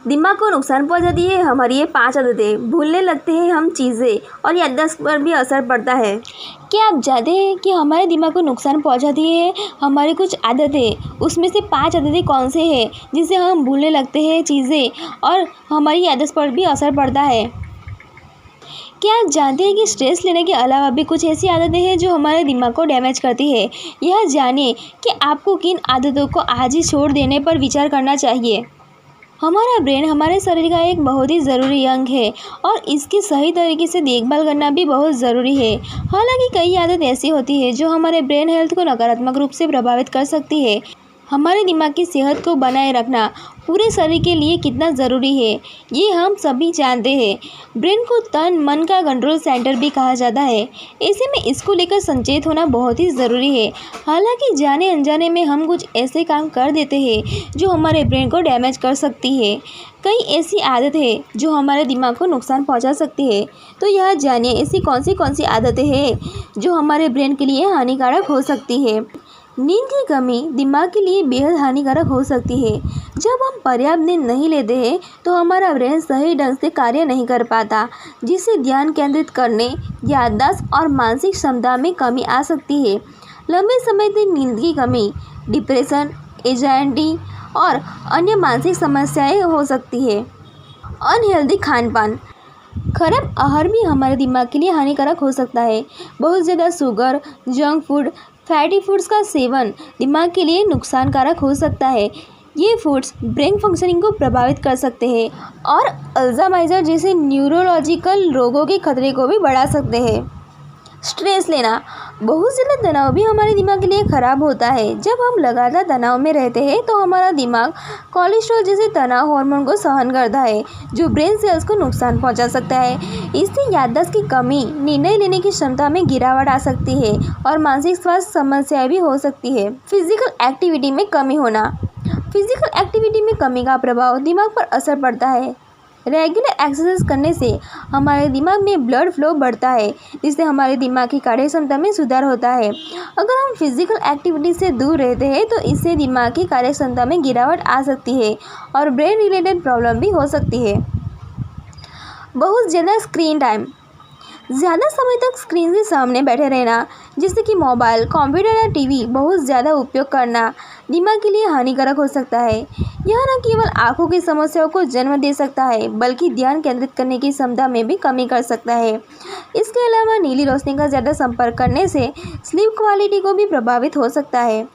दिमाग को नुकसान पहुंचाती है हमारी ये 5 आदतें। भूलने लगते हैं हम चीज़ें और याददाश्त पर भी असर पड़ता है। क्या आप जानते हैं कि हमारे दिमाग को नुकसान पहुंचाती है हमारी कुछ आदतें? उसमें से 5 आदतें कौन से हैं जिससे हम भूलने लगते हैं चीज़ें और हमारी याददाश्त पर भी असर पड़ता है? क्या आप जानते हैं कि स्ट्रेस लेने के अलावा भी कुछ ऐसी आदतें हैं जो हमारे दिमाग को डैमेज करती है? यह जानिए कि आपको किन आदतों को आज ही छोड़ देने पर विचार करना चाहिए। हमारा ब्रेन हमारे शरीर का एक बहुत ही ज़रूरी अंग है और इसकी सही तरीके से देखभाल करना भी बहुत ज़रूरी है। हालांकि कई आदत ऐसी होती है जो हमारे ब्रेन हेल्थ को नकारात्मक रूप से प्रभावित कर सकती है। हमारे दिमाग की सेहत को बनाए रखना पूरे शरीर के लिए कितना ज़रूरी है ये हम सभी जानते हैं। ब्रेन को तन मन का कंट्रोल सेंटर भी कहा जाता है। ऐसे में इसको लेकर सचेत होना बहुत ही ज़रूरी है। हालांकि जाने अनजाने में हम कुछ ऐसे काम कर देते हैं जो हमारे ब्रेन को डैमेज कर सकती है। कई ऐसी आदत है जो हमारे दिमाग को नुकसान पहुंचा सकती है। तो यह जानिए ऐसी कौन सी आदतें हैं जो हमारे ब्रेन के लिए हानिकारक हो सकती है। नींद की कमी दिमाग के लिए बेहद हानिकारक हो सकती है। जब हम पर्याप्त नींद नहीं लेते हैं तो हमारा ब्रेन सही ढंग से कार्य नहीं कर पाता, जिससे ध्यान केंद्रित करने, याददाश्त और मानसिक क्षमता में कमी आ सकती है। लंबे समय तक नींद की कमी डिप्रेशन, एंजाइटी और अन्य मानसिक समस्याएं हो सकती है। अनहेल्दी खान पान खराब आहार भी हमारे दिमाग के लिए हानिकारक हो सकता है। बहुत ज़्यादा sugar, junk food, fatty foods का सेवन दिमाग के लिए नुकसानकारक हो सकता है। ये फूड्स ब्रेन फंक्शनिंग को प्रभावित कर सकते हैं और अल्जाइमर जैसे न्यूरोलॉजिकल रोगों के खतरे को भी बढ़ा सकते हैं। स्ट्रेस लेना बहुत ज़्यादा तनाव भी हमारे दिमाग के लिए ख़राब होता है। जब हम लगातार तनाव में रहते हैं तो हमारा दिमाग कोलेस्ट्रॉल जैसे तनाव हार्मोन को सहन करता है जो ब्रेन सेल्स को नुकसान पहुंचा सकता है। इससे याददाश्त की कमी, निर्णय लेने की क्षमता में गिरावट आ सकती है और मानसिक स्वास्थ्य समस्याएं भी हो सकती है। फिजिकल एक्टिविटी में कमी होना फिजिकल एक्टिविटी में कमी का प्रभाव दिमाग पर असर पड़ता है। रेगुलर एक्सरसाइज करने से हमारे दिमाग में ब्लड फ्लो बढ़ता है, जिससे हमारे दिमाग की कार्य क्षमता में सुधार होता है। अगर हम फिजिकल एक्टिविटी से दूर रहते हैं तो इससे दिमाग की कार्य क्षमता में गिरावट आ सकती है और ब्रेन रिलेटेड प्रॉब्लम भी हो सकती है। बहुत ज़्यादा स्क्रीन टाइम ज़्यादा समय तक स्क्रीन के सामने बैठे रहना, जैसे कि मोबाइल, कंप्यूटर या टीवी बहुत ज़्यादा उपयोग करना दिमाग के लिए हानिकारक हो सकता है। यह न केवल आंखों की समस्याओं को जन्म दे सकता है बल्कि ध्यान केंद्रित करने की क्षमता में भी कमी कर सकता है। इसके अलावा नीली रोशनी का ज़्यादा संपर्क करने से स्लीप क्वालिटी को भी प्रभावित हो सकता है।